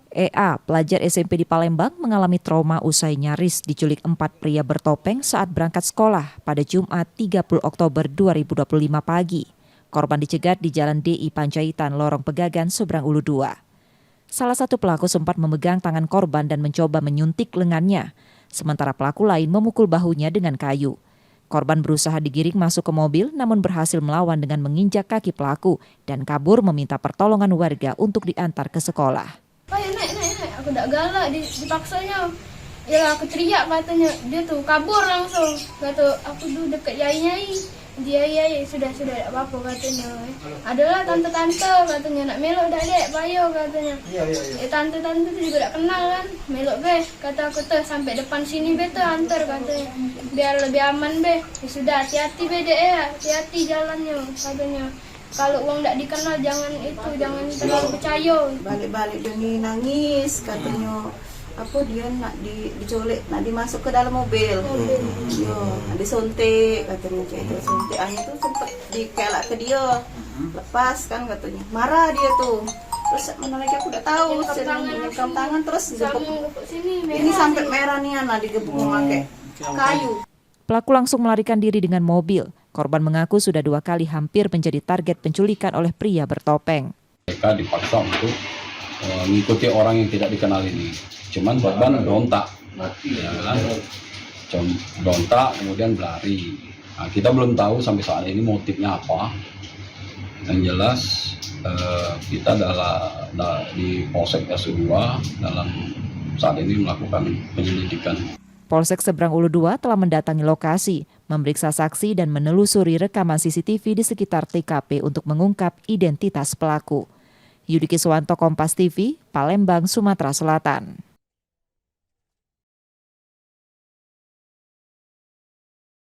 EA, pelajar SMP di Palembang, mengalami trauma usai nyaris diculik 4 pria bertopeng saat berangkat sekolah pada Jumat 30 Oktober 2025 pagi. Korban dicegat di Jalan DI Panjaitan, Lorong Pegagan, Seberang Ulu 2. Salah satu pelaku sempat memegang tangan korban dan mencoba menyuntik lengannya, sementara pelaku lain memukul bahunya dengan kayu. Korban berusaha digiring masuk ke mobil namun berhasil melawan dengan menginjak kaki pelaku dan kabur meminta pertolongan warga untuk diantar ke sekolah. Ayo naik. Aku tak galak, dipaksanya. Ya aku teriak katanya, dia tuh kabur langsung. Kata aku tuh dekat yai. Dia yai sudah tak apa-apa katanya. Adalah tante-tante katanya, nak melok dah dek, payah katanya. Tante-tante tu juga tak kenal kan. Melok be, kata aku tuh sampai depan sini be tuh antar katanya. Biar lebih aman be. Ya sudah, hati-hati be dek ya, hati-hati jalannya katanya. Kalau uang tak dikenal jangan terlalu percaya. Balik-balik dia nangis katanya dia nak dicolek, nak dimasuk ke dalam mobil. Nak disuntik katanya, suntik angin tu sempat dikelak ke dia. Lepas kan katanya. Marah dia tuh. Terus mana lagi aku tak tahu, nyekam tangan terus digebuk. Ini sampai merah nih anak digebuk memakai kayu. Pelaku langsung melarikan diri dengan mobil. Korban mengaku sudah 2 kali hampir menjadi target penculikan oleh pria bertopeng. Mereka dipaksa untuk mengikuti orang yang tidak dikenal ini. Cuman korban berontak, berontak kemudian berlari. Nah, kita belum tahu sampai saat ini motifnya apa. Yang jelas kita di Polsek SU2 dalam saat ini melakukan penyelidikan. Polsek Seberang Ulu 2 telah mendatangi lokasi, memeriksa saksi dan menelusuri rekaman CCTV di sekitar TKP untuk mengungkap identitas pelaku. Yudiki Suwanto, Kompas TV, Palembang, Sumatera Selatan.